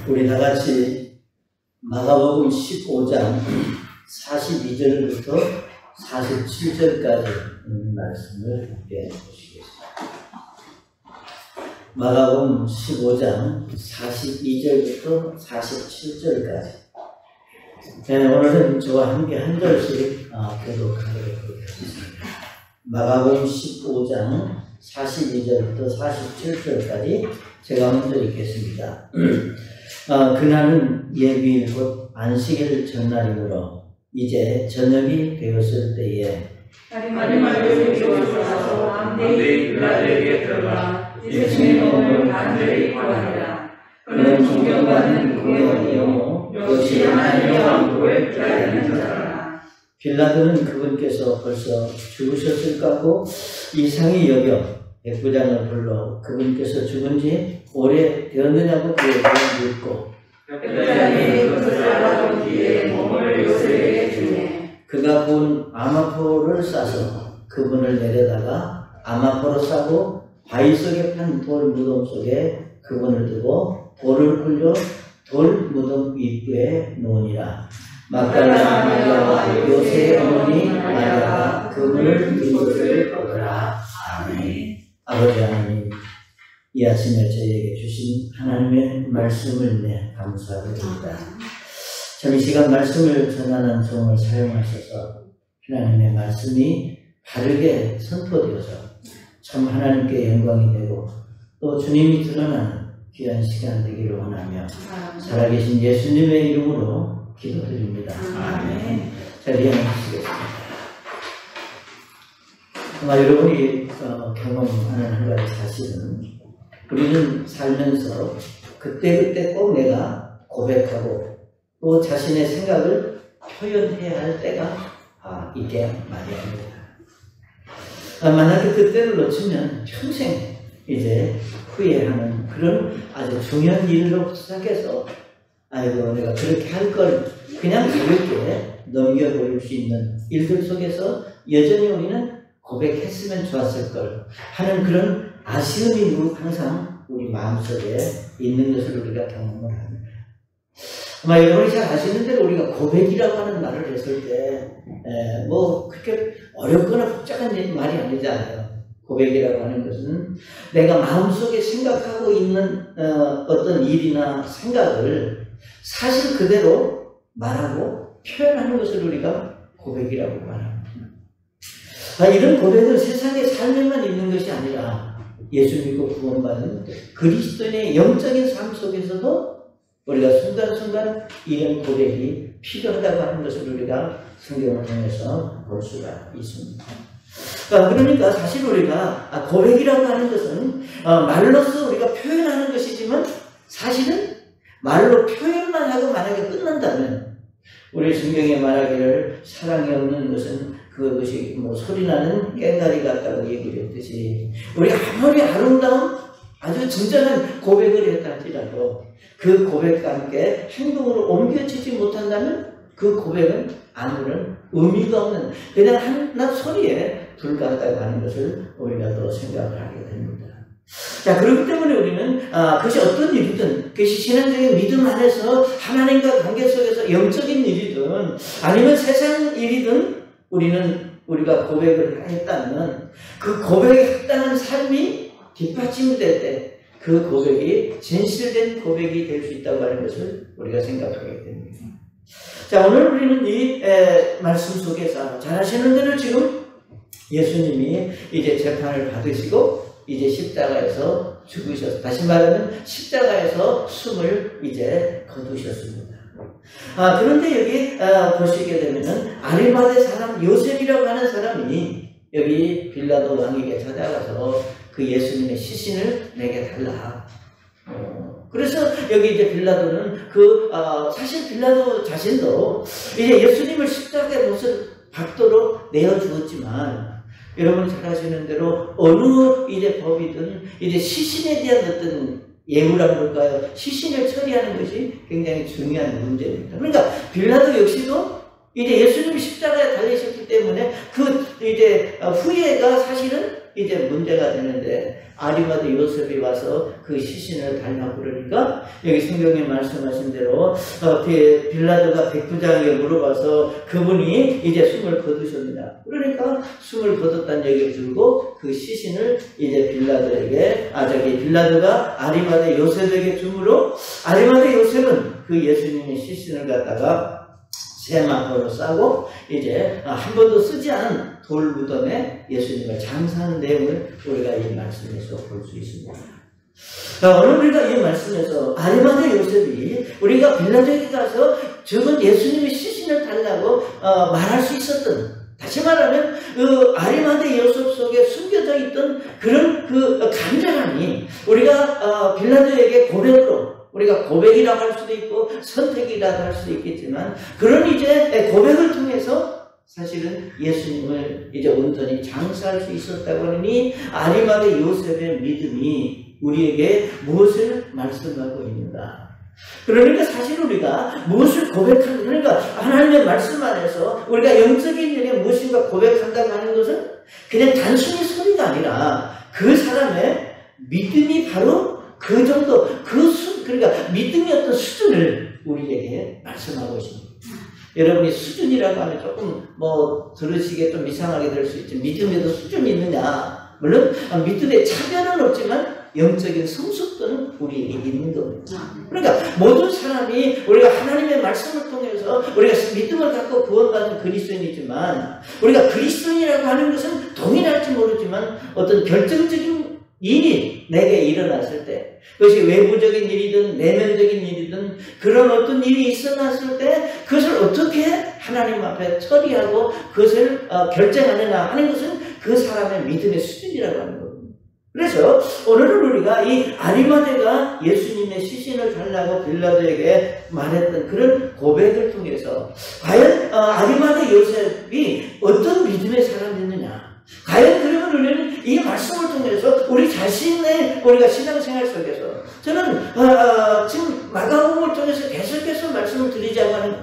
우리 다 같이 마가복음 15장 42절부터 47절까지 있는 말씀을 함께 보시겠습니다. 마가복음 15장 42절부터 47절까지. 오늘은 저와 함께 한 절씩 교독하도록 하겠습니다. 마가복음 15장 42절부터 47절까지 제가 먼저 읽겠습니다. 그날은 예비일 곧 안식일 전날이므로 이제 저녁이 되었을 때에 다리마리를 주어서 왕대의 빌라도에게 들어가 예수님의 몸을 간절히 구하니라. 그는 존경받는 공회원이요 역시 하나님의 왕국을 기다리는 자라. 빌라도는 그분께서 벌써 죽으셨을까고 이상히 여겨 백부장을 불러 그분께서 죽은지 오래 되었느냐고 그에게 묻고 백부장이 그것을 알아본 뒤에 몸을 요셉에게 주니 그가 본 아마포를 싸서 그분을 내려다가 아마포로 싸고 바위 속에 판 돌 무덤 속에 그분을 두고 돌을 굴려 돌 무덤 입구에 놓으니라. 막달라 마리아와 요셉의 어머니 마리아가 그분을 둔 것을 보더라. 아멘. 아버지 하나님, 이 아침에 저희에게 주신 하나님의 말씀을 감사드립니다. 참 이 시간 말씀을 전하는 종을 사용하셔서 하나님의 말씀이 바르게 선포되어서 참 하나님께 영광이 되고 또 주님이 드러나는 귀한 시간 되기를 원하며 살아계신 예수님의 이름으로 기도드립니다. 아멘. 자리에 앉으시겠습니다. 아마 여러분이 경험하는 한 가지 사실은 우리는 살면서 그때그때 꼭 내가 고백하고 또 자신의 생각을 표현해야 할 때가 이게 마련입니다. 만약에 그때를 놓치면 평생 이제 후회하는 그런 아주 중요한 일로 시작해서 아이고 내가 그렇게 할 걸 그냥 가볍게 넘겨버릴 수 있는 일들 속에서 여전히 우리는 고백했으면 좋았을 걸 하는 그런 아쉬움이 항상 우리 마음속에 있는 것을 우리가 경험을 합니다. 아마 여러분이 잘 아시는 대로 우리가 고백이라고 하는 말을 했을 때 뭐 그렇게 어렵거나 복잡한 말이 아니잖아요. 고백이라고 하는 것은 내가 마음속에 생각하고 있는 어떤 일이나 생각을 사실 그대로 말하고 표현하는 것을 우리가 고백이라고 말합니다. 이런 고백은 세상에 삶에만 있는 것이 아니라 예수 믿고 구원받은 그리스도인의 영적인 삶 속에서도 우리가 순간순간 이런 고백이 필요하다고 하는 것을 우리가 성경을 통해서 볼 수가 있습니다. 그러니까 사실 우리가 고백이라고 하는 것은 말로써 우리가 표현하는 것이지만 사실은 말로 표현만 하고 만약에 끝난다면 우리 성경에 말하기를 사랑이 없는 것은 그것이 뭐 소리나는 꽹과리 같다고 얘기를 했듯이 우리 아무리 아름다운 아주 진정한 고백을 했다 할지라도 그 고백과 함께 행동으로 옮겨지지 못한다면 그 고백은 아무런 의미가 없는 그냥 한낱 소리에 불과하다고 하는 것을 우리가 또 생각을 하게 됩니다. 자, 그렇기 때문에 우리는 그것이 어떤 일이든 그것이 신앙적인 믿음 안에서 하나님과 관계 속에서 영적인 일이든 아니면 세상 일이든 우리가 고백을 했다면 그 고백에 합당한 삶이 뒷받침될 때 그 고백이 진실된 고백이 될 수 있다고 하는 것을 우리가 생각하게 됩니다. 자, 오늘 우리는 이 말씀 속에서 잘 아시는 대로 지금 예수님이 이제 재판을 받으시고 이제 십자가에서 죽으셨습니다. 다시 말하면 십자가에서 숨을 이제 거두셨습니다. 그런데 여기 보시게 되면은 아리마대 사람 요셉이라고 하는 사람이 여기 빌라도 왕에게 찾아가서 그 예수님의 시신을 내게 달라. 그래서 여기 이제 빌라도는 사실 빌라도 자신도 이제 예수님을 십자가에 못을 박도록 내어 주었지만 여러분 잘 아시는 대로 어느 이제 법이든 이제 시신에 대한 어떤 예물이라고 볼까요? 시신을 처리하는 것이 굉장히 중요한 문제입니다. 그러니까 빌라도 역시도 이제 예수님이 십자가에 달리셨기 때문에 그 이제 후회가 사실은 이제 문제가 되는데 아리마대 요셉이 와서 그 시신을 달라고 그러니까 여기 성경에 말씀하신 대로 빌라도가 백부장에게 물어봐서 그분이 이제 숨을 거두셨느냐. 그러니까 숨을 거뒀다는 얘기를 들고 그 시신을 이제 빌라도가 아리마대 요셉에게 주므로 아리마대 요셉은 그 예수님의 시신을 갖다가 세마포로 싸고 이제 한 번도 쓰지 않은 돌 무덤에 예수님을 장사하는 내용을 우리가 이 말씀에서 볼 수 있습니다. 오늘 우리가 이 말씀에서 아리마대 요셉이 우리가 빌라도에게 가서 저건 예수님의 시신을 달라고 말할 수 있었던, 다시 말하면 그 아리마대 요셉 속에 숨겨져 있던 그런 그 간절함이 우리가 빌라도에게 고백으로, 우리가 고백이라고 할 수도 있고 선택이라고 할 수도 있겠지만 그런 이제 고백을 통해서 사실은 예수님을 이제 온전히 장사할 수 있었다고 하니 아리마대 요셉의 믿음이 우리에게 무엇을 말씀하고 있는가? 그러니까 사실 우리가 무엇을 고백하는, 그러니까 하나님의 말씀 안에서 우리가 영적인 일에 무엇인가 고백한다고 하는 것은 그냥 단순히 소리가 아니라 그 사람의 믿음이 바로 그 정도, 그러니까 믿음의 어떤 수준을 우리에게 말씀하고 있습니다. 여러분이 수준이라고 하면 조금 들으시기에 좀 이상하게 될 수 있죠. 믿음에도 수준이 있느냐. 물론 믿음에 차별은 없지만 영적인 성숙도는 우리에게 있는 겁니다. 그러니까 모든 사람이 우리가 하나님의 말씀을 통해서 우리가 믿음을 갖고 구원받은 그리스도인이지만 우리가 그리스도인이라고 하는 것은 동일할지 모르지만 어떤 결정적인 일이 내게 일어났을 때, 그것이 외부적인 일이든 내면적인 일이든 그런 어떤 일이 있어났을 때 그것을 어떻게 하나님 앞에 처리하고 그것을 결정하느냐 하는 것은 그 사람의 믿음의 수준이라고 하는 겁니다. 그래서 오늘은 우리가 이 아리마대가 예수님의 시신을 달라고 빌라도에게 말했던 그런 고백을 통해서 과연 아리마대 요셉이 어떤 믿음의 사람이었느냐, 과연 그러면 우리는 이 말씀을 통해서 우리 자신의 우리가 신앙생활 속에서 저는 지금 마가복음을 통해서 계속해서 말씀을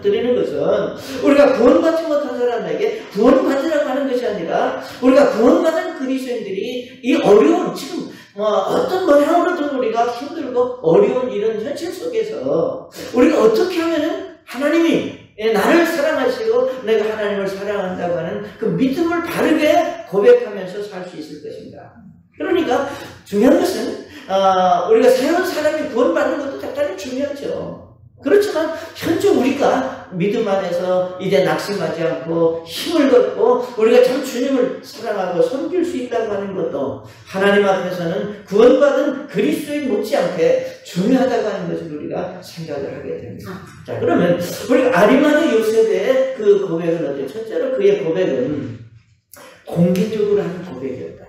드리는 것은 우리가 구원받지 못한 사람에게 구원받으라고 하는 것이 아니라 우리가 구원받은 그리스도인들이 이 어려운 지금 어떤 모양으로든 우리가 힘들고 어려운 이런 현실 속에서 우리가 어떻게 하면은 하나님이 나를 사랑하시고 내가 하나님을 사랑한다고 하는 그 믿음을 바르게 고백하면서 살 수 있을 것인가. 그러니까 중요한 것은 우리가 새로운 사람이 구원받는 것도 대단히 중요하죠. 그렇지만 현재 우리가 믿음 안에서 이제 낙심하지 않고 힘을 갖고 우리가 참 주님을 사랑하고 섬길 수 있다고 하는 것도 하나님 앞에서는 구원받은 그리스도인 못지않게 중요하다고 하는 것을 우리가 생각을 하게 됩니다. 자, 그러면 우리가 아리마대 요셉의 그 고백은 어때요? 첫째로 그의 고백은 공개적으로 하는 고백이었다.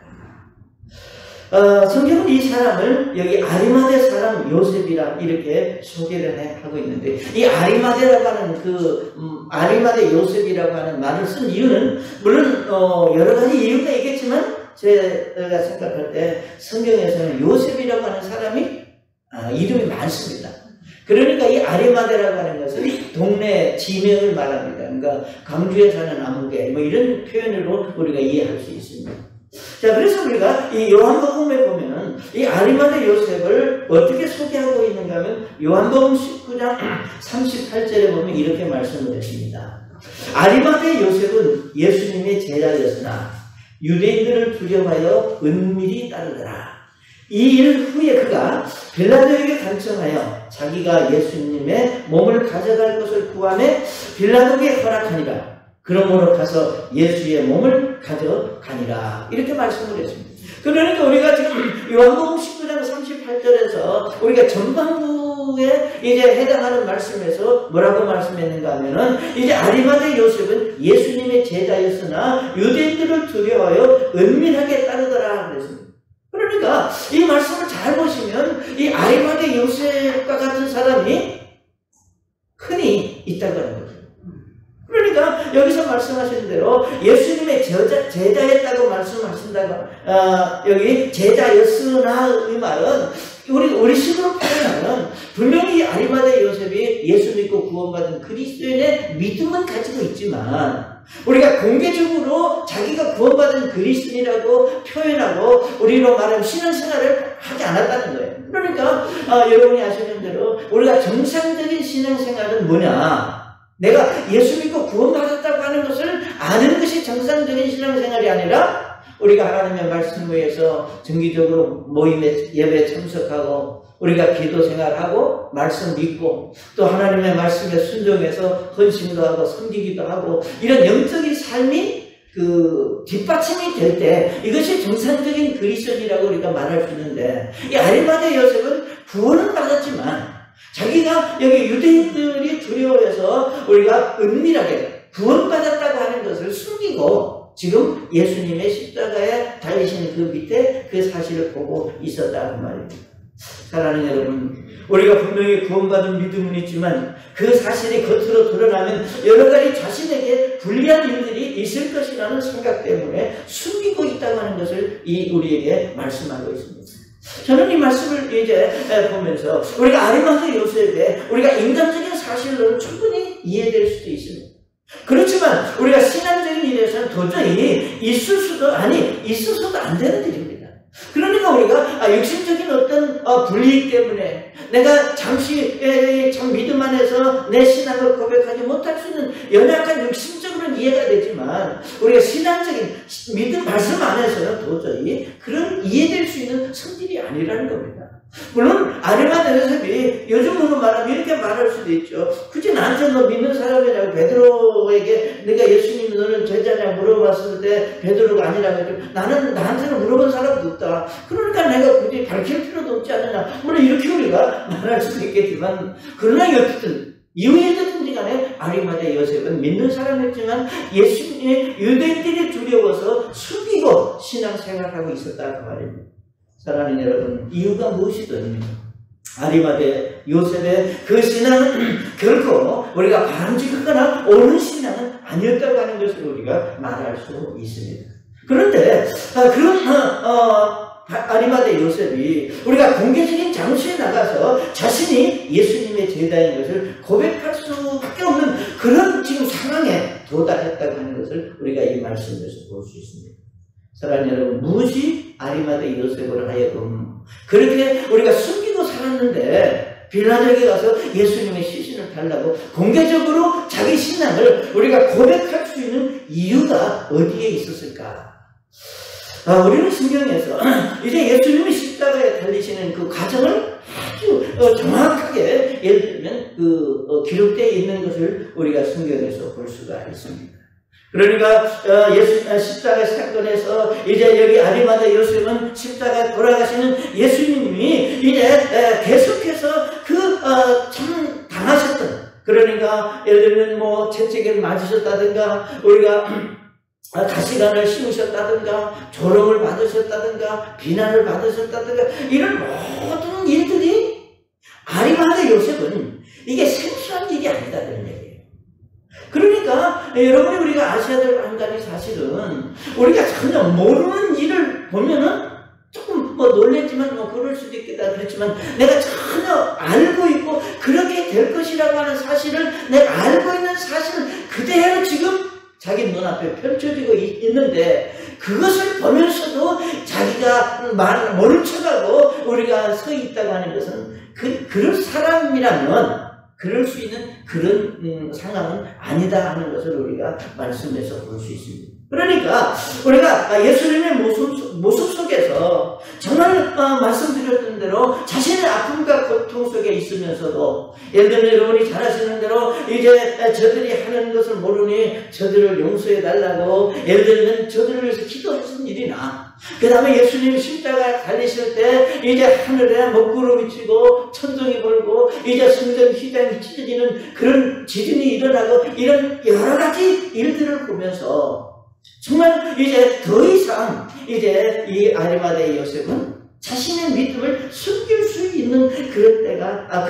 성경은 이 사람을 여기 아리마대 사람 요셉이라 이렇게 소개를 하고 있는데, 이 아리마대라고 하는 아리마대 요셉이라고 하는 말을 쓴 이유는 물론 여러 가지 이유가 있겠지만 제가 생각할 때 성경에서는 요셉이라고 하는 사람이 이름이 많습니다. 그러니까 이 아리마대라고 하는 것은 이 동네 지명을 말합니다. 그러니까 강주에 사는 아무개 이런 표현으로 우리가 이해할 수 있습니다. 자, 그래서 우리가 이 요한복음에 보면 이 아리마대 요셉을 어떻게 소개하고 있는가 하면 요한복음 19장 38절에 보면 이렇게 말씀을 했습니다. 아리마대 요셉은 예수님의 제자였으나 유대인들을 두려워하여 은밀히 따르더라. 이 일 후에 그가 빌라도에게 간청하여 자기가 예수님의 몸을 가져갈 것을 구하매 빌라도에게 허락하니라. 그러므로 가서 예수의 몸을 가져가니라. 이렇게 말씀을 했습니다. 그러니까 우리가 지금 요한복음 19장 38절에서 우리가 전반부에 이제 해당하는 말씀에서 뭐라고 말씀했는가 하면은 이제 아리마대 요셉은 예수님의 제자였으나 유대인들을 두려워하여 은밀하게 따르더라 그랬습니다. 그러니까 이 말씀을 잘 보시면 이 아리마대 요셉과 같은 사람이 흔히 있다고 하는 거죠. 그러니까 여기서 말씀하신 대로 예수님의 제자였다고 말씀하신다고 여기 제자였으나 이 말은 우리 식으로 표현하면 분명히 아리마대 요셉이 예수 믿고 구원받은 그리스도인의 믿음은 가지고 있지만 우리가 공개적으로 자기가 구원받은 그리스도인이라고 표현하고 우리로 말하면 신앙생활을 하지 않았다는 거예요. 그러니까 여러분이 아시는 대로 우리가 정상적인 신앙생활은 뭐냐? 내가 예수 믿고 구원받았다고 하는 것을 아는 것이 정상적인 신앙생활이 아니라 우리가 하나님의 말씀 위에서 정기적으로 모임에 예배에 참석하고 우리가 기도 생활하고 말씀 믿고 또 하나님의 말씀에 순종해서 헌신도 하고 섬기기도 하고 이런 영적인 삶이 뒷받침이 될 때 이것이 정상적인 그리스도인이라고 우리가 말할 수 있는데 이 아리마대 요셉은 구원은 받았지만 자기가 여기 유대인들이 두려워해서 우리가 은밀하게 구원받았다고 하는 것을 숨기고 지금 예수님의 십자가에 달리신 그 밑에 그 사실을 보고 있었다는 말입니다. 사랑하는 여러분, 우리가 분명히 구원받은 믿음은 있지만 그 사실이 겉으로 드러나면 여러 가지 자신에게 불리한 일들이 있을 것이라는 생각 때문에 숨기고 있다고 하는 것을 우리에게 말씀하고 있습니다. 저는 이 말씀을 이제 보면서 우리가 아리마대 요셉의 우리가 인간적인 사실로는 충분히 이해될 수도 있습니다. 그렇지만 우리가 신앙적인 일에서는 도저히 있어서도 안 되는 일입니다. 그러니까 우리가 육신적인 어떤 불이익 때문에 내가 잠시 참 믿음 안에서 내 신앙을 고백하지 못할 수 있는 연약한 육신적으로는 이해가 되지만 우리가 신앙적인 믿음 말씀 안에서는 도저히 그런 이해될 수 있는 성질이 아니라는 겁니다. 물론 아리마대 요셉이 요즘으로 말하면 이렇게 말할 수도 있죠. 굳이 나한테 너 믿는 사람이라고 베드로에게 내가 예수님 너는 제자냐 물어봤을 때 베드로가 아니라고 했죠. 나는 나한테는 물어본 사람도 없다. 그러니까 내가 굳이 밝힐 필요도 없지 않느냐. 물론 이렇게 우리가 말할 수도 있겠지만 그러나 어쨌든 이유에 됐든지 간에 아리마대 요셉은 믿는 사람이었지만 예수님의 유대인들이 두려워서 숨기고 신앙생활하고 있었다고 말입니다. 사랑하는 여러분, 이유가 무엇이든 아리마대 요셉의 그 신앙은 결코 우리가 바람직하거나 옳은 신앙은 아니었다고 하는 것을 우리가 말할 수 있습니다. 그런데 그런 아리마대 요셉이 우리가 공개적인 장소에 나가서 자신이 예수님의 제자인 것을 고백할 수밖에 없는 그런 지금 상황에 도달했다고 하는 것을 우리가 이 말씀에서 볼 수 있습니다. 사랑하는 여러분, 무엇이 아리마대 요셉을 하여금 그렇게 우리가 숨기고 살았는데 빌라도에게 가서 예수님의 시신을 달라고 공개적으로 자기 신앙을 우리가 고백할 수 있는 이유가 어디에 있었을까? 우리는 성경에서 이제 예수님이 십자가에 달리시는 그 과정을 아주 정확하게 예를 들면 기록되어 있는 것을 우리가 성경에서 볼 수가 있습니다. 그러니까 십자가 사건에서 이제 여기 아리마대 요셉은 십자가에 돌아가시는 예수님이 이제 계속해서 참 당하셨던 그러니까 예를 들면 뭐 채찍을 맞으셨다든가 우리가 가시관을 씌우셨다든가 조롱을 받으셨다든가 비난을 받으셨다든가 이런 모든 일들이 아리마대 요셉은 이게 생소한 일이 아니다 그런 얘기예요. 그러니까 여러분이 우리가 아셔야 될 한 가지 사실은 우리가 전혀 모르는 일을 보면은 조금 놀랬지만 그럴 수도 있겠다 그렇지만 내가 전혀 알고 있고 그렇게 될 것이라고 하는 사실을 내가 알고 있는 사실은 그대로 지금 자기 눈앞에 펼쳐지고 있는데 그것을 보면서도 자기가 모른 척하고 우리가 서 있다고 하는 것은 그럴 사람이라면 그럴 수 있는 그런 상황은 아니다 하는 것을 우리가 말씀에서 볼 수 있습니다. 그러니까 우리가 예수님의 모습 속에서 정말 말씀드렸던 대로 자신의 아픔과 고통 속에 있으면서도 예를 들면 여러분이 잘 아시는 대로 이제 저들이 하는 것을 모르니 저들을 용서해 달라고 예를 들면 저들을 위해서 기도했던 일이나 그 다음에 예수님이 십자가에 달리실 때 이제 하늘에 먹구름이 치고 천둥이 불고 이제 성전 휘장이 찢어지는 그런 지진이 일어나고 이런 여러 가지 일들을 보면서 정말 이제 더 이상 이제 이 아리마대 요셉은 자신의 믿음을 숨길 수 있는 그런 때가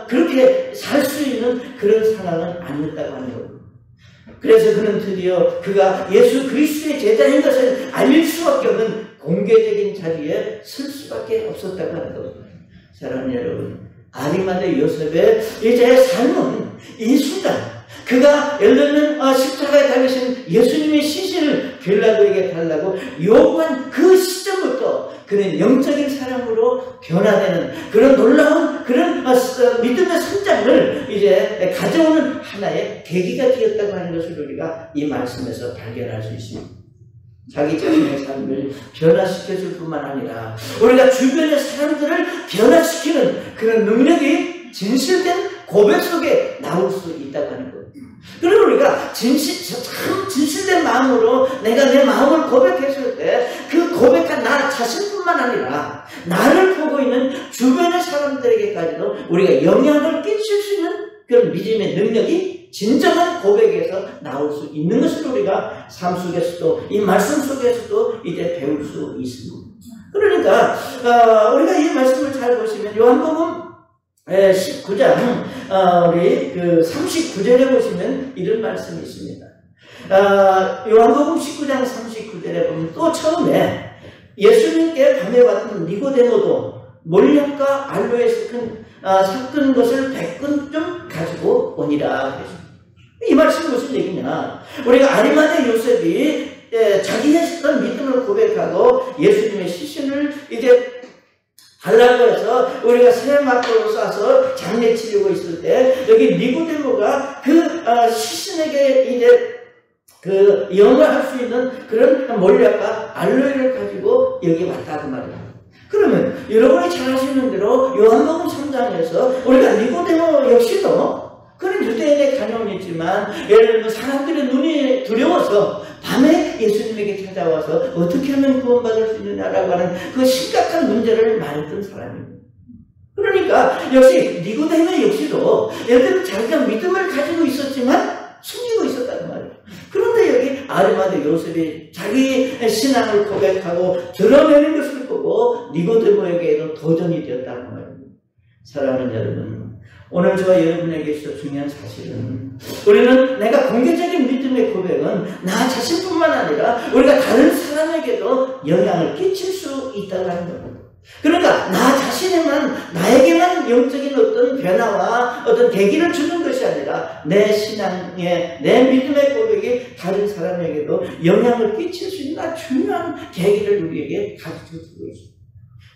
그렇게 살 수 있는 그런 상황은 아니었다고 하는 겁니다. 그래서 그는 드디어 그가 예수 그리스도의 제자인 것을 알릴 수밖에 없는 공개적인 자리에 설 수밖에 없었다고 하는 겁니다. 사랑하는 여러분, 아리마대 요셉의 이제 삶은 이 순간 그가 예를 들면 십자가에 달리신 예수님의 시신을 빌라도에게 달라고 요구한 그 시점부터 그는 영적인 사람으로 변화되는 그런 놀라운 그런 믿음의 성장을 이제 가져오는 하나의 계기가 되었다고 하는 것을 우리가 이 말씀에서 발견할 수 있습니다. 자기 자신의 삶을 변화시켜줄 뿐만 아니라 우리가 주변의 사람들을 변화시키는 그런 능력이 진실된 고백 속에 나올 수 있다고 하는 것. 그리고 우리가 참 진실된 마음으로 내가 내 마음을 고백했을 때 그 고백한 나 자신뿐만 아니라 나를 보고 있는 주변의 사람들에게까지도 우리가 영향을 끼칠 수 있는 그런 믿음의 능력이 진정한 고백에서 나올 수 있는 것을 우리가 삶 속에서도 이 말씀 속에서도 이제 배울 수 있습니다. 그러니까 우리가 이 말씀을 잘 보시면 요한복음 19장 우리 그 39절에 보시면 이런 말씀이 있습니다. 요한복음 19장 39절에 보면 또 처음에 예수님께 밤에 왔던 니고데모도 몰약과 알로에서 섞은 것을 100근쯤 가지고 오니라. 이 말씀이 무슨 얘기냐? 우리가 아리마대 요셉이 자기의 믿음을 고백하고 예수님의 시신을 이제 달라고 해서 우리가 새 막걸로 싸서 장례 치르고 있을 때 여기 니고데모가 그 시신에게 이제 그 영화할 수 있는 그런 몰약과 알로에를 가지고 여기 왔다 그 말이에요. 그러면 여러분이 잘 아시는 대로 요한복음 3장에서 우리가 니고데모 역시도 그런 유대인의 간용이지만 예를 들면 사람들의 눈이 두려워서 밤에 예수님에게 찾아와서 어떻게 하면 구원받을 수 있느냐라고 하는 그 심각한 문제를 말했던 사람입니다. 그러니까 역시 니고데모 역시도 예를 들면 자기가 믿음을 가지고 있었지만 숨기고 있었단 말이에요. 그런데 여기 아리마대 요셉이 자기 신앙을 고백하고 드러내는 것을 보고 니고데모에게도 도전이 되었다는 거예요. 사랑하는 여러분, 오늘 저와 여러분에게 있어 중요한 사실은 우리는 내가 공개적인 믿음의 고백은 나 자신뿐만 아니라 우리가 다른 사람에게도 영향을 끼칠 수 있다고 하는 겁니다. 그러니까 나 자신에만 나에게만 영적인 어떤 변화와 어떤 계기를 주는 것이 아니라 내 신앙의 내 믿음의 고백이 다른 사람에게도 영향을 끼칠 수 있는 아주 중요한 계기를 우리에게 가르쳐주고 있습니다.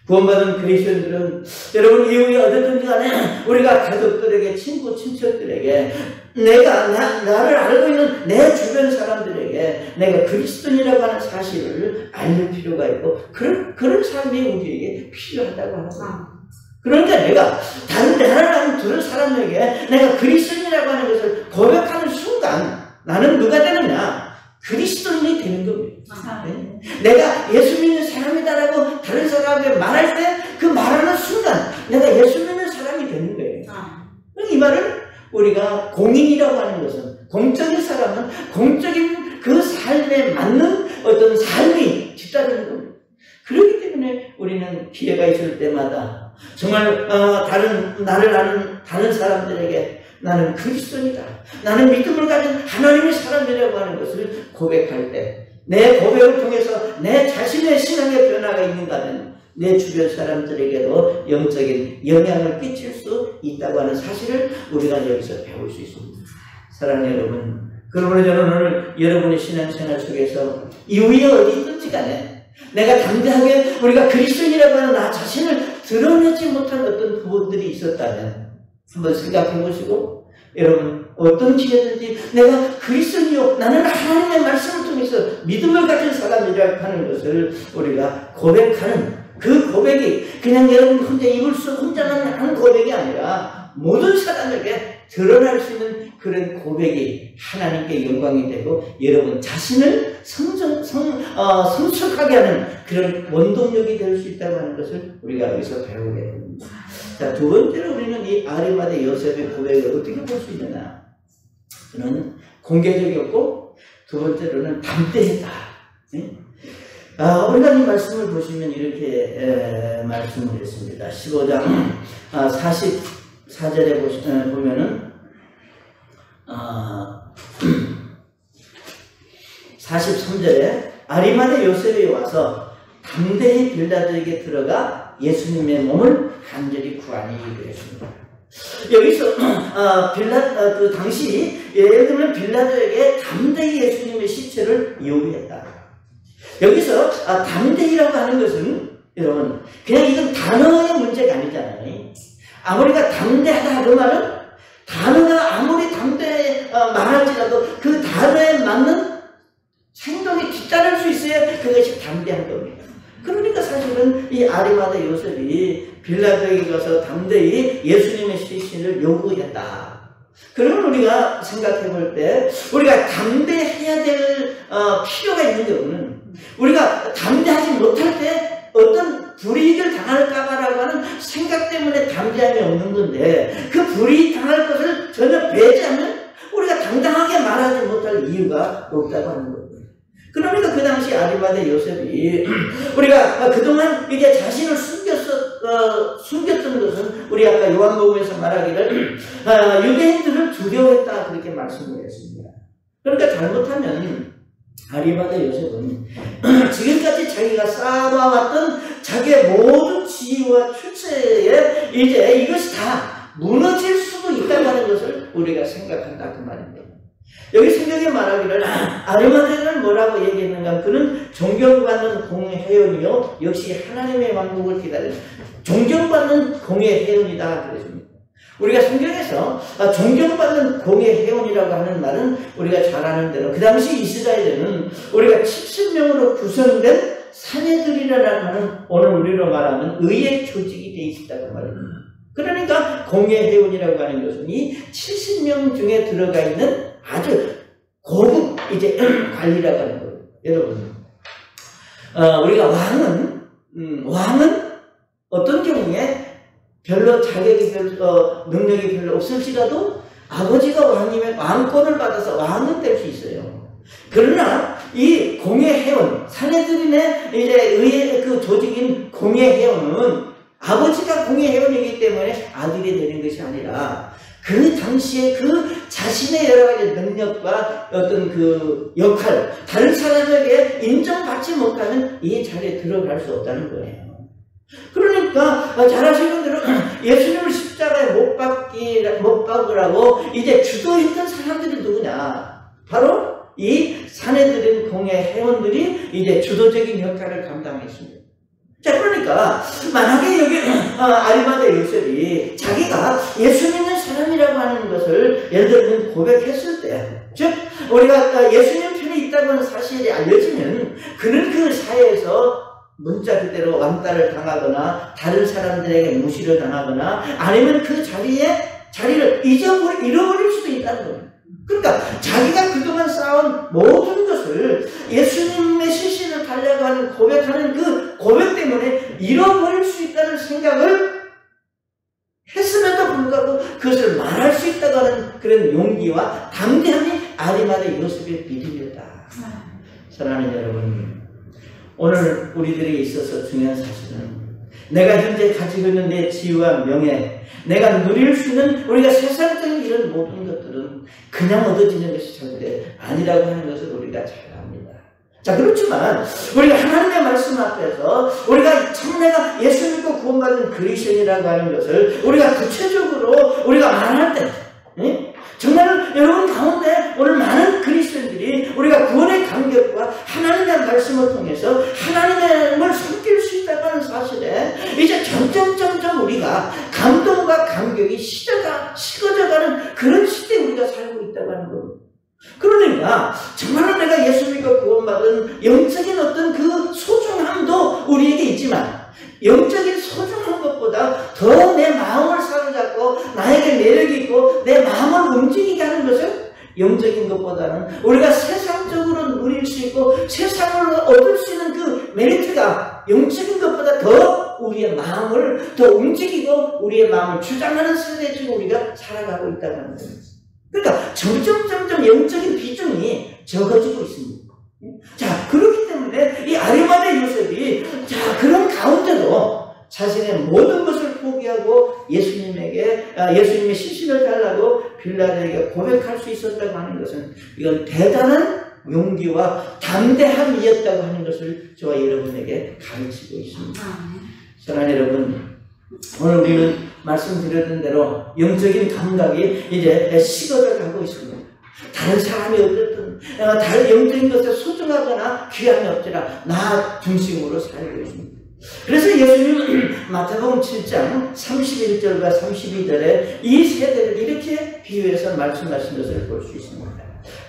구원받은 그리스도인들은 여러분 이후에 어쨌든지 간에 우리가 가족들에게 친구 친척들에게 내가 나를 알고 있는 내 주변 사람들에게 내가 그리스도인이라고 하는 사실을 알릴 필요가 있고 그런 삶이 우리에게 필요하다고 하는 거예요. 그러니까 내가 나를 아는 다른 사람에게 내가 그리스도인이라고 하는 것을 고백하는 순간 나는 누가 되느냐? 그리스도인이 되는 겁니다. 네? 내가 예수 믿는 사람이다라고 다른 사람에게 말할 때 그 말하는 순간 내가 예수 믿는 사람이 되는 거예요. 이 말은 우리가 공인이라고 하는 것은 공적인 사람은 공적인 그 삶에 맞는 어떤 삶이 뒤따르는 겁니다. 그렇기 때문에 우리는 기회가 있을 때마다 정말 나를 아는 다른 사람들에게 나는 그리스도인이다. 나는 믿음을 가진 하나님의 사람이라고 하는 것을 고백할 때 내 고백을 통해서 내 자신의 신앙의 변화가 있는가면 내 주변 사람들에게도 영적인 영향을 끼칠 수 있다고 하는 사실을 우리가 여기서 배울 수 있습니다. 사랑하는 여러분, 그러므로 저는 오늘 여러분의 신앙생활 속에서 이후에 어디 있든지 간에 내가 당장에 우리가 그리스도인이라고 하는 나 자신을 드러내지 못한 어떤 부분들이 있었다면 한번 생각해 보시고 여러분 어떤 기회든지 내가 그리스도인이요 나는 하나님의 말씀을 통해서 믿음을 가진 사람이라고 하는 것을 우리가 고백하는 그 고백이 그냥 여러분 혼자만 하는 고백이 아니라 모든 사람에게 드러날 수 있는 그런 고백이 하나님께 영광이 되고 여러분 자신을 성숙하게 하는 그런 원동력이 될 수 있다고 하는 것을 우리가 여기서 배우게 됩니다. 자, 두 번째로 우리는 이 아리마대 요셉의 고백을 어떻게 볼 수 있느냐? 그는 공개적이었고 두 번째로는 담대했다. 네? 우리가 이 말씀을 보시면 이렇게 말씀을 했습니다. 15장 44절에 보면은 43절에 아리마대 요셉이 와서 담대히 빌라도에게 들어가 예수님의 몸을 간절히 구하니 그랬습니다. 여기서 그 당시 예를 들면 빌라도에게 담대히 예수님의 시체를 요구했다. 여기서 담대히라고 하는 것은 여러분 그냥 이건 단어의 문제가 아니잖아요. 아무리가 담대하다 그 말은 단어가 아무리 말할지라도 그 단어에 맞는 행동이 뒤따를 수 있어야 그것이 담대한 겁니다. 그러니까 사실은 이 아리마다 요셉이 빌라도에게 가서 담대히 예수님의 시신을 요구했다. 그러면 우리가 생각해 볼 때 우리가 담대해야 될 필요가 있는 경우는 우리가 담대하지 못할 때 어떤 불이익을 당할까봐라고 하는 생각 때문에 담대함이 없는 건데 그 불이익 당할 것을 전혀 배제하면 우리가 당당하게 말하지 못할 이유가 없다고 하는 겁니다. 그러니까 그 당시 아리마다 요셉이 우리가 그동안 이제 자신을 숨겼던 것은 우리 아까 요한복음에서 말하기를 유대인들을 두려워했다 그렇게 말씀을 했습니다. 그러니까 잘못하면 아리마다 요셉은 지금까지 자기가 쌓아왔던 자기의 모든 지위와 출세에 이제 이것이 다 무너질 수도 있다고 하는 것을 우리가 생각한다 그 말입니다. 여기 성경에 말하기를 아리마다를 뭐라고 얘기했는가? 그는 존경받는 공의 회원이요 역시 하나님의 왕국을 기다리는 존경받는 공의 회원이다 그랬습니다. 우리가 성경에서 존경받는 공의 회원이라고 하는 말은 우리가 잘 아는 대로 그 당시 이스라엘에는 우리가 70명으로 구성된 사내들이라고 하는 오늘 우리로 말하면 의의 조직이 되어 있었다고 말입니다. 그러니까 공의 회원이라고 하는 것은 이 70명 중에 들어가 있는 아주 고급 이제 관리라고 하는 거예요. 여러분, 우리가 왕은 어떤 경우에 별로 자격이 능력이 별로 없을지라도 아버지가 왕이면 왕권을 받아서 왕은 될 수 있어요. 그러나 이 공의 회원, 사내들인의 이제 의의 그 조직인 공의 회원은 아버지가 공의 회원이기 때문에 아들이 되는 것이 아니라 그 당시에 그 자신의 여러 가지 능력과 어떤 그 역할, 다른 사람에게 인정받지 못하면 이 자리에 들어갈 수 없다는 거예요. 그러니까 잘 아시는 대로 예수님을 십자가에 못 박으라고 이제 주도했던 사람들이 누구냐? 바로 이 사내들인 공의 회원들이 이제 주도적인 역할을 감당했습니다. 자, 그러니까 만약에 여기 아리마다 요셉이 자기가 예수 믿는 사람이라고 하는 것을 예를 들면 고백했을 때, 즉 우리가 예수님 편에 있다고 하는 사실이 알려지면 그는 그 사회에서 문자 그대로 왕따를 당하거나 다른 사람들에게 무시를 당하거나 아니면 그 자리를 잃어버릴 수도 있다는 겁니다. 그러니까 자기가 그동안 쌓아온 모든 것을 예수님의 시신을 달라고 하는 고백하는 그 고백 때문에 잃어버릴 수 있다는 생각을 했음에도 불구하고 그것을 말할 수 있다고 하는 그런 용기와 담대함이 아리마다 요셉의 믿음이었다. 사랑하는 여러분, 오늘 우리들에게 있어서 중요한 사실은 내가 현재 가지고 있는 내 지위와 명예, 내가 누릴 수 있는 우리가 세상적인 이런 모든 것들은 그냥 얻어지는 것이 절대 아니라고 하는 것을 우리가 잘 압니다. 자, 그렇지만 우리가 하나님의 말씀 앞에서 우리가 참 내가 예수 믿고 구원받은 그리스도인이라고 하는 것을 우리가 구체적으로 우리가 말할 때 정말 여러분 가운데 오늘 많은 그리스도인들이 우리가 구원의 감격과 하나님의 말씀을 통해서 하나님을 섬길 수 있다는 사실에 이제 점점 우리가 감동과 감격이 식어져가는 그런 시대에 우리가 살고 있다고 하는 겁니다. 그러니까 정말로 내가 예수 믿고 구원받은 영적인 어떤 그 소중함도 우리에게 있지만 영적인 소중한 것보다 더 내 마음을 사로잡고 나에게 매력이 있고 내 마음을 움직이게 하는 것은 영적인 것보다는 우리가 세상적으로 누릴 수 있고 세상으로 얻을 수 있는 그 메리트가 영적인 것보다 더 우리의 마음을 더 움직이고 우리의 마음을 주장하는 세대에 지금 우리가 살아가고 있다는 겁니다. 그러니까 점점 영적인 비중이 적어지고 있습니다. 자, 그렇기 때문에 이 아리마다 요셉이 자, 그런 가운데도 자신의 모든 것을 포기하고 예수님의 시신을 달라고 빌라도에게 고백할 수 있었다고 하는 것은 이건 대단한 용기와 담대함이었다고 하는 것을 저와 여러분에게 가르치고 있습니다. 사랑하는 여러분, 오늘 우리는 말씀드렸던 대로 영적인 감각이 이제 식어져 가고 있습니다. 다른 사람이 어쨌든 다른 영적인 것에 소중하거나 귀함이 없지라 나 중심으로 살고 있습니다. 그래서 예수님은 마태복음 7장 31절과 32절에 이 세대를 이렇게 비유해서 말씀하신 것을 볼 수 있습니다.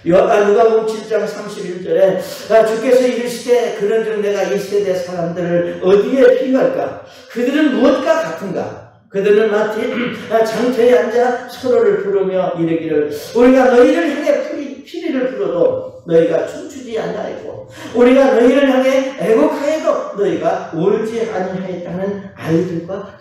누가복음 7장 31절에 주께서 이르시되 그런즉 내가 이 세대 사람들을 어디에 비유할까? 그들은 무엇과 같은가? 그들은 마치 장터에 앉아 서로를 부르며 이르기를 우리가 너희를 향해 피리를 불어도 너희가 춤추지 아니하였고 우리가 너희를 향해 애곡하여도 너희가 울지 아니하였다는 아이들과 같다.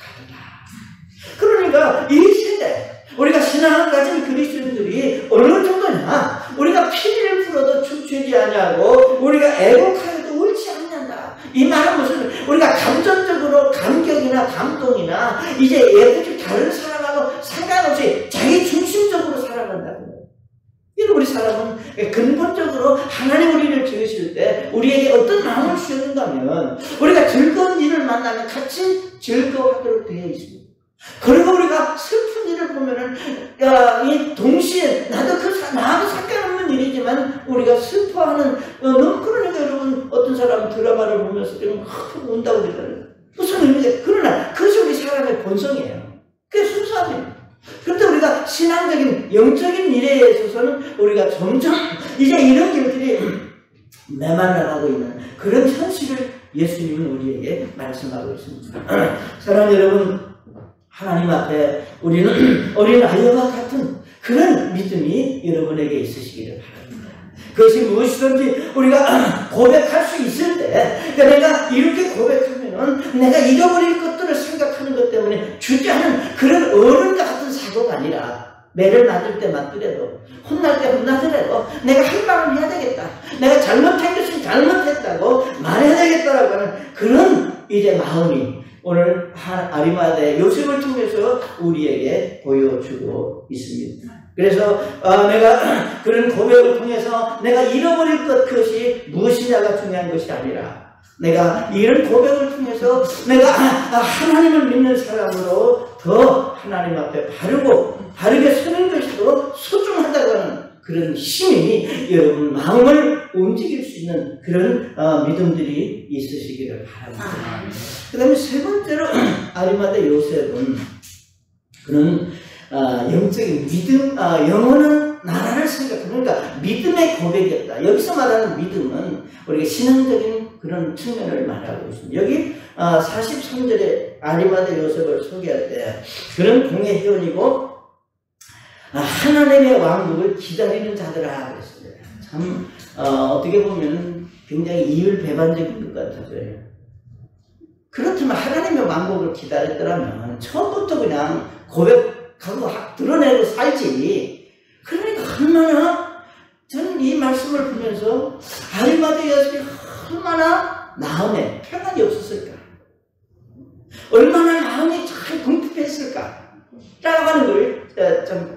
그러니까 이 세대 우리가 신앙을 가진 그리스도인들이 어느 정도냐? 우리가 피리를 불어도 춤추지 아니하고 우리가 애곡하여도 울지 않는다. 이 말은 무슨 우리가 감정적으로 감격이나 감동이나 이제 예쁘게 다른 사람하고 상관없이 자기 중심적으로 살아간다는 거예요. 우리 사람은 근본적으로 하나님 우리를 지으실 때 우리에게 어떤 마음을 주셨는가 하면 우리가 즐거운 일을 만나면 같이 즐거워하도록 되어 있습니다. 그리고 우리가 슬픈 일을 보면은 이 동시에 나도 나하고 상관없는 일이지만 우리가 슬퍼하는 그러니까 여러분 어떤 사람은 드라마를 보면서 좀 운다고 그러잖아요. 무슨 의미가 그러나 그것이 우리 사람의 본성이에요. 그게 순수함이에요. 그런데 우리가 신앙적인 영적인 일에 있어서는 우리가 점점 이제 이런 길들이 메말라가고 있는 그런 현실을 예수님은 우리에게 말씀하고 있습니다. 사랑하는 여러분, 하나님 앞에 우리는 어린 아이와 같은 그런 믿음이 여러분에게 있으시기를 바랍니다. 그것이 무엇이든지 우리가 고백할 수 있을 때, 내가 이렇게 고백하면은 내가 잃어버릴 것들을 생각하는 것 때문에 주저하는 그런 어른과 같은 사고가 아니라 매를 맞을 때 맞더라도 혼날 때 혼나더라도 내가 할 말을 해야 되겠다. 내가 잘못한 것은 잘못했다고 말해야 되겠다라고 하는 그런 이제 마음이 오늘 아리마대 요셉을 통해서 우리에게 보여주고 있습니다. 그래서 내가 그런 고백을 통해서 내가 잃어버릴 것 그것이 무엇이냐가 중요한 것이 아니라 내가 이런 고백을 통해서 내가 하나님을 믿는 사람으로 더 하나님 앞에 바르게 서는 것이 더 소중하다고 하는 그런 힘이 여러분 마음을 움직일 수 있는 그런 믿음들이 있으시기를 바랍니다. 그 다음에 세 번째로 아리마대 요셉은 그는 영적인 믿음, 영원한 나라를 생각하는, 그러니까 믿음의 고백이었다. 여기서 말하는 믿음은 우리가 신앙적인 그런 측면을 말하고 있습니다. 여기 43절에 아리마대 요셉을 소개할 때 그런 공의 회원이고 하나님의 왕국을 기다리는 자들아 그랬습니다. 참 어떻게 보면 굉장히 이율배반적인 것 같아서요. 그렇다면 하나님의 왕국을 기다렸더라면 처음부터 그냥 고백하고 드러내고 살지. 그러니까 얼마나 저는 이 말씀을 보면서 아리마대 요셉이 얼마나 마음에 평안이 없었을까, 얼마나 마음이 잘 궁핍했을까 라고 하는 걸 좀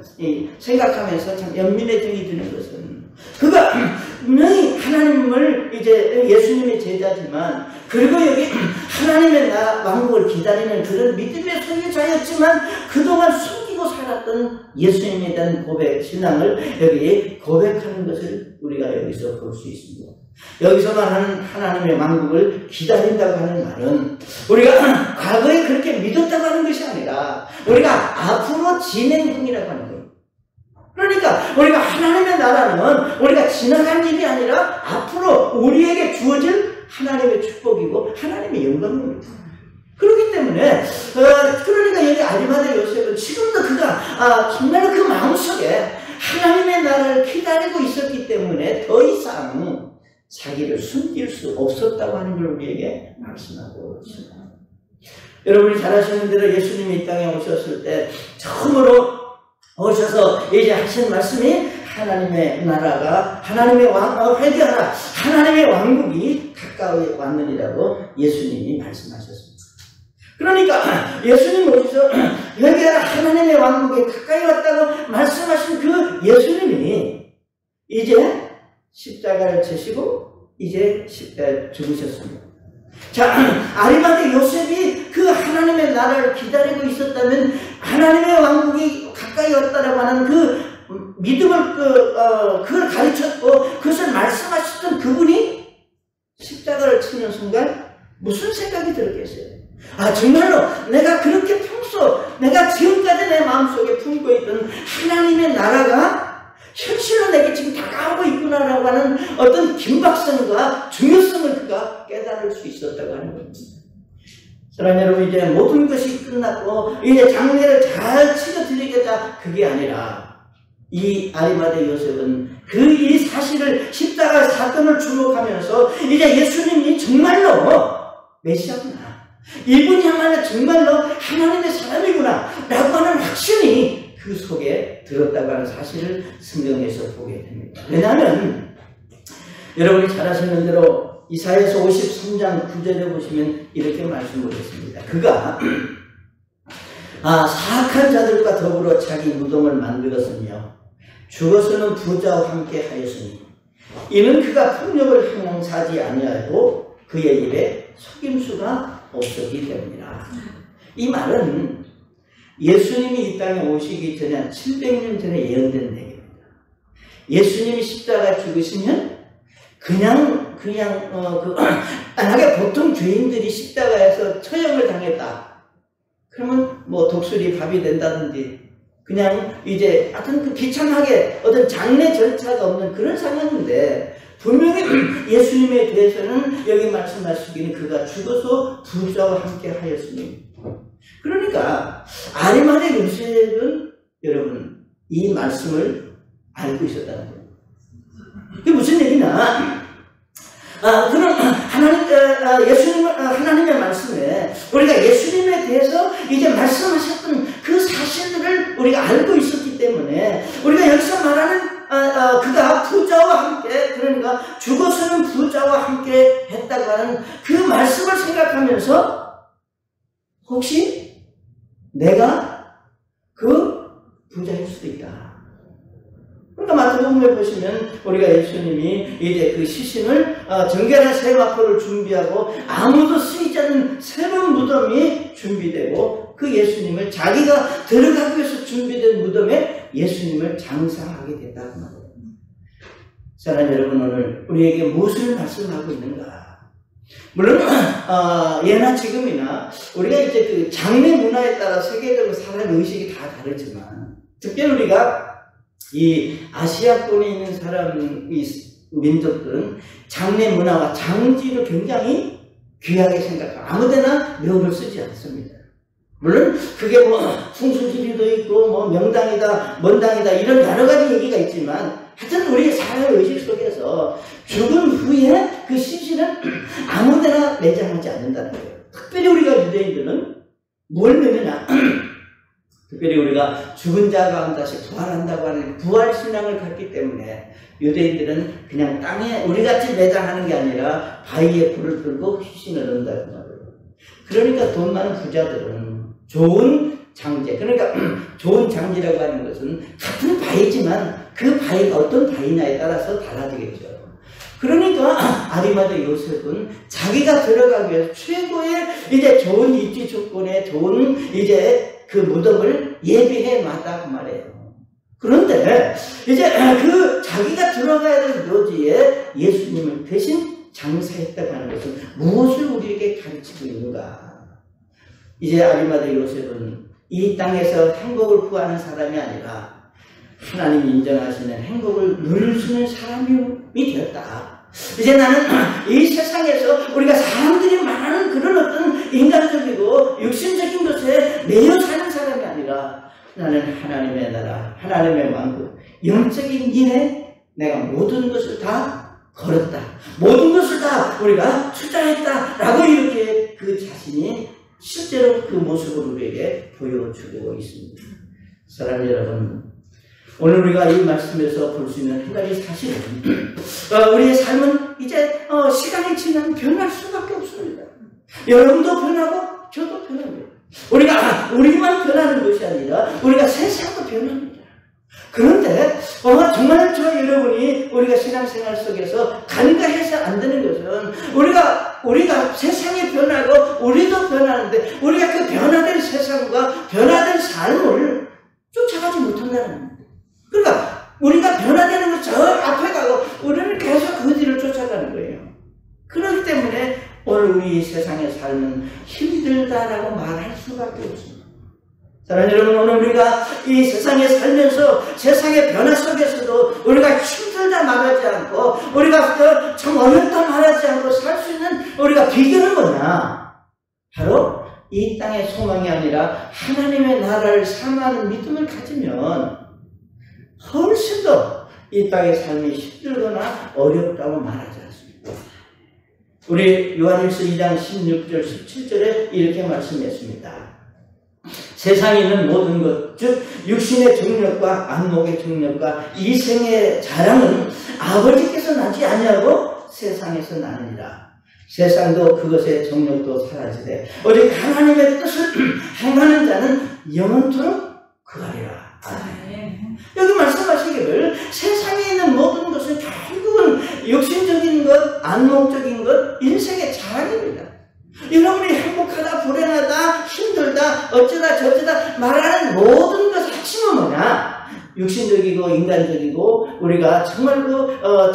생각하면서 참 연민의 정이 드는 것은 그가 분명히 하나님을 이제 예수님의 제자지만 그리고 여기 하나님의 나라 왕국을 기다리는 그런 믿음의 소유자였지만 그동안 숨기고 살았던 예수님에 대한 고백, 신앙을 여기 고백하는 것을 우리가 여기서 볼 수 있습니다. 여기서 말하는 하나님의 왕국을 기다린다고 하는 말은 우리가 과거에 그렇게 믿었다고 하는 것이 아니라 우리가 앞으로 진행 중이라고 하는 거예요. 그러니까 우리가 하나님의 나라는 우리가 지나간 일이 아니라 앞으로 우리에게 주어질 하나님의 축복이고 하나님의 영광입니다. 그렇기 때문에 그러니까 여기 아리마대 요셉은 지금도 그가 정말 그 마음속에 하나님의 나라를 기다리고 있었기 때문에 더 이상 자기를 숨길 수 없었다고 하는 걸 우리에게 말씀하고 있습니다. 여러분이 잘 아시는 대로 예수님이 이 땅에 오셨을 때 처음으로 오셔서 이제 하신 말씀이 하나님의 나라가 하나님의 회개하라, 하나님의 왕국이 가까이 왔느니라고 예수님이 말씀하셨습니다. 그러니까 예수님 오셔서 회개하라, 하나님의 왕국이 가까이 왔다고 말씀하신 그 예수님이 이제 십자가를 지시고 이제 죽으셨습니다. 자, 아리마대 요셉이 그 하나님의 나라를 기다리고 있었다면 하나님의 왕국이 가까이 왔다라고 하는 그 믿음을 그걸 가르쳤고 그것을 말씀하셨던 그분이 십자가를 치는 순간 무슨 생각이 들었겠어요? 아, 정말로 내가 그렇게 평소 내가 지금까지 내 마음속에 품고 있던 하나님의 나라가 현실로 내게 지금 다가오고 있구나라고 하는 어떤 긴박성과 중요성을 그가 깨달을 수 있었다고 하는 겁니다. 사랑하는 여러분, 이제 모든 것이 끝났고 이제 장례를 잘 치러드리겠다, 그게 아니라 이 아리마대 요셉은 이 사실을 십자가 사건을 주목하면서 이제 예수님이 정말로 메시아구나, 이분이야말로 정말로 하나님의 사람이구나 라고 하는 확신이 그 속에 들었다고 하는 사실을 성경에서 보게 됩니다. 왜냐하면 여러분이 잘 아시는 대로 이사야서 53장 9절에 보시면 이렇게 말씀을 했습니다. 그가 사악한 자들과 더불어 자기 무덤을 만들었으며 죽어서는 부자와 함께 하였으니 이는 그가 폭력을 행사하지 아니하고 그의 입에 속임수가 없었기 때문이라. 이 말은 예수님이 이 땅에 오시기 전에 700년 전에 예언된 얘기입니다. 예수님이 십자가에 죽으시면 만약에 보통 죄인들이 십자가에서 처형을 당했다, 그러면 뭐 독수리 밥이 된다든지 그냥 이제 하여튼 그 비참하게 어떤 장례 절차가 없는 그런 상황인데, 분명히 예수님에 대해서는 여기 말씀하시기는 그가 죽어서 부자와 함께 하였으니, 그러니까 아리마대 요셉은 여러분 이 말씀을 알고 있었다는 거예요. 이게 무슨 얘기냐? 그럼 하나님의 말씀에 우리가 예수님에 대해서 이제 말씀하셨던 그 사실들을 우리가 알고 있었기 때문에 우리가 여기서 말하는 그가 부자와 함께, 그러니까 죽어서는 부자와 함께 했다고 하는 그 말씀을 생각하면서 혹시 내가 그 부자일 수도 있다. 그러니까 마태복음에 보시면 우리가 예수님이 이제 그 시신을 정결한 새 마포를 준비하고 아무도 쓰이지 않는 새로운 무덤이 준비되고 그 예수님을 자기가 들어가기 위해서 준비된 무덤에 예수님을 장사하게 됐다고 말해요. 사랑하는 여러분, 오늘 우리에게 무엇을 말씀하고 있는가? 물론 예나 지금이나 우리가 이제 그 장례 문화에 따라 세계적으로 사람 의식이 다 다르지만, 특별히 우리가 이 아시아권에 있는 민족들은 장례 문화와 장지를 굉장히 귀하게 생각하고 아무데나 묘를 쓰지 않습니다. 물론 그게 뭐 풍수지리도 있고 뭐 명당이다 먼당이다 이런 여러 가지 얘기가 있지만, 하여튼 우리 사회 의식 속에서 죽은 후에 그 시신은 아무데나 매장하지 않는다는 거예요. 특별히 우리가 유대인들은 뭘 매느냐? 특별히 우리가 죽은 자가 다시 부활한다고 하는 부활신앙을 갖기 때문에 유대인들은 그냥 땅에 우리같이 매장하는 게 아니라 바위에 불을 들고 시신을 넣는다고 말해요. 그러니까 돈 많은 부자들은 좋은 장제, 그러니까 좋은 장지라고 하는 것은 같은 바위지만 그 바위가 어떤 바위냐에 따라서 달라지겠죠. 그러니까 아리마대 요셉은 자기가 들어가기 위해서 최고의 이제 좋은 입지 조건에 좋은 이제 그 무덤을 예비해 놨다고 말해요. 그런데 이제 그 자기가 들어가야 될 묘지에 예수님을 대신 장사했다고 하는 것은 무엇을 우리에게 가르치고 있는가? 이제 아리마대 요셉은 이 땅에서 행복을 구하는 사람이 아니라 하나님이 인정하시는 행복을 누릴 수 있는 사람이 되었다. 이제 나는 이 세상에서 우리가 사람들이 말하는 그런 어떤 인간적이고 육신적인 것에 매여 사는 사람이 아니라 나는 하나님의 나라, 하나님의 왕국, 영적인 일에 내가 모든 것을 다 걸었다. 모든 것을 다 우리가 투자했다. 라고 이렇게 그 자신이 실제로 그 모습을 우리에게 보여주고 있습니다. 사랑하는 여러분, 오늘 우리가 이 말씀에서 볼 수 있는 한 가지 사실은 우리의 삶은 이제 시간이 지나면 변할 수밖에 없습니다. 여러분도 변하고 저도 변합니다. 우리만 변하는 것이 아니라 우리가 세상도 변합니다. 그런데 정말 저 여러분이 우리가 신앙생활 속에서 간과해서 안 되는 것은 우리가 세상이 변하고 우리도 변하는데 우리가 그 변화된 세상과 변화된 삶을 쫓아가지 못한다는 거예요. 그러니까 우리가 변화되는 것 저 앞에 가고 우리는 계속 그 뒤를 쫓아가는 거예요. 그렇기 때문에 오늘 우리 세상의 삶은 힘들다라고 말할 수밖에 없습니다. 사랑하는 여러분, 오늘 우리가 이 세상에 살면서 세상의 변화 속에서도 우리가 힘들다 말하지 않고 우리가 참 어렵다 말하지 않고 살 수 있는 우리가 비결은 뭐냐? 바로 이 땅의 소망이 아니라 하나님의 나라를 사모하는 믿음을 가지면 훨씬 더 이 땅의 삶이 힘들거나 어렵다고 말하지 않습니다. 우리 요한일서 2장 16절 17절에 이렇게 말씀했습니다. 세상에 있는 모든 것, 즉 육신의 정력과 안목의 정력과 이생의 자랑은 아버지께서 나지 아니하고 세상에서 나느니라. 세상도 그것의 정력도 사라지되 오직 하나님의 뜻을 행하는 자는 영원토록 그하리라. 여기 말씀하시기를 세상에 있는 모든 것은 결국은 육신적인 것, 안목적인 것, 인생의 자랑입니다. 여러분이 행복하다, 불행하다, 힘들다, 어쩌다 저쩌다 말하는 모든 것의 핵심은 뭐냐? 육신적이고 인간적이고 우리가 정말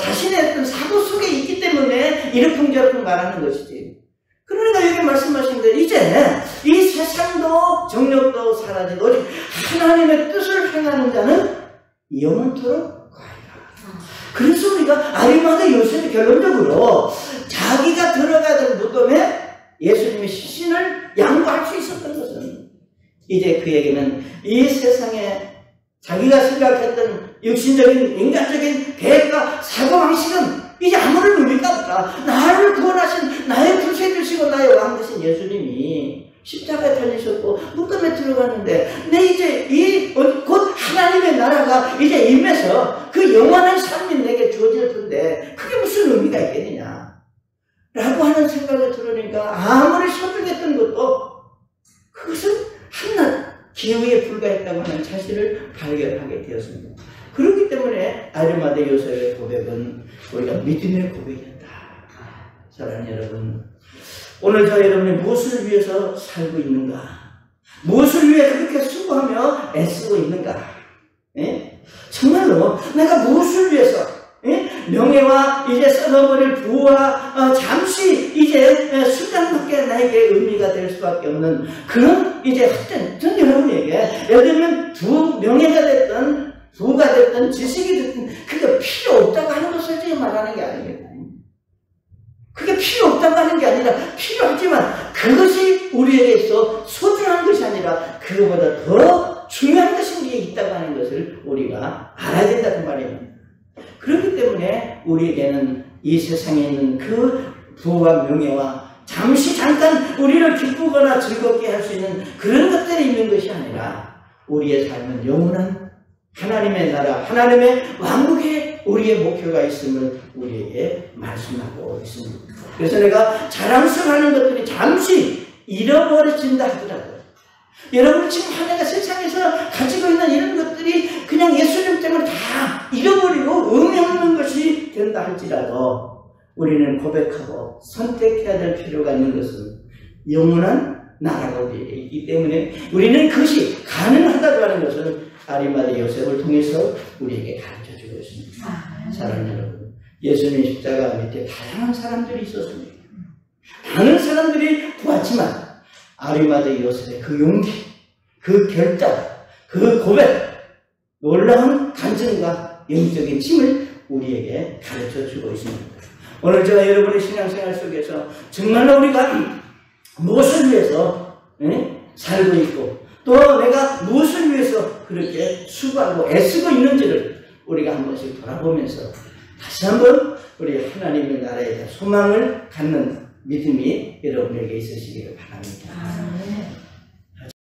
자신의 어떤 사고 속에 있기 때문에 이러쿵저러쿵 말하는 것이지. 그러니까 여기 말씀하신 대로 이제 이 세상도 정력도 사라지고 오직 하나님의 뜻을 행하는 자는 영원토록 가리라. 그래서 우리가 아리마다 요셉이 결론적으로 자기가 들어가던 무덤에 예수님의 시신을 양보할 수 있었던 것은 이제 그에게는 이 세상에 자기가 생각했던 육신적인 인간적인 계획과 사고방식은 이제 아무런 의미가 없다. 나를 구원하신 나의 구세주시고 나의 왕 되신 예수님이 십자가에 달리셨고 무덤에 들어갔는데 내 이제 곧 하나님의 나라가 이제 임해서 그 영원한 삶이 내게 주어질 텐데 그게 무슨 의미가 있겠느냐 라고 하는 생각을 들으니까 아무리 서툴겠던 것도 그것은 한낱 기회에 불과했다고 하는 사실을 발견하게 되었습니다. 그렇기 때문에 아리마다 요셉의 고백은 우리가 믿음의 고백이었다. 사랑하는 여러분, 오늘 저 여러분이 무엇을 위해서 살고 있는가? 무엇을 위해 그렇게 수고하며 애쓰고 있는가? 예? 정말로 내가 무엇을 위해서 명예와 이제 썩어버릴 부와 잠시 이제 수단밖에 나에게 의미가 될 수밖에 없는 그런 이제 전 여러분에게 예를 들면 명예가 됐던 부가 됐던 지식이 됐던 그게 필요 없다고 하는 것을 지금 말하는 게 아닙니다. 그게 필요 없다고 하는 게 아니라 필요하지만 그것이 우리에게 있어 소중한 것이 아니라 그거보다 더 중요한 것이 우리에게 있다고 하는 것을 우리가 알아야 된다는 말입니다. 그렇기 때문에 우리에게는 이 세상에 있는 그 부와 명예와 잠시 잠깐 우리를 기쁘거나 즐겁게 할 수 있는 그런 것들이 있는 것이 아니라 우리의 삶은 영원한 하나님의 나라, 하나님의 왕국에 우리의 목표가 있음을 우리에게 말씀하고 있습니다. 그래서 내가 자랑스러워하는 것들이 잠시 잃어버려진다 하더라고요. 여러분 지금 하나가 세상에서 가지고 있는 이런 것들이 그냥 예수님 때문에 다 잃어버리고 의미 없는 것이 된다 할지라도 우리는 고백하고 선택해야 될 필요가 있는 것은 영원한 나라가 우리에게 있기 때문에 우리는 그것이 가능하다고 하는 것을 아리마다 요셉을 통해서 우리에게 가르쳐주고 있습니다. 사랑하는 여러분, 예수님 십자가 밑에 다양한 사람들이 있었습니다. 많은 사람들이 보았지만 아리마다 요셉의 그 용기, 그 결단, 그 고백, 놀라운 간증과 영적인 힘을 우리에게 가르쳐주고 있습니다. 오늘 저와 여러분의 신앙생활 속에서 정말로 우리가 무엇을 위해서 살고 있고 또 내가 무엇을 위해서 그렇게 수고하고 애쓰고 있는지를 우리가 한 번씩 돌아보면서 다시 한번 우리 하나님의 나라에 대한 소망을 갖는 믿음이 여러분에게 있으시기를 바랍니다.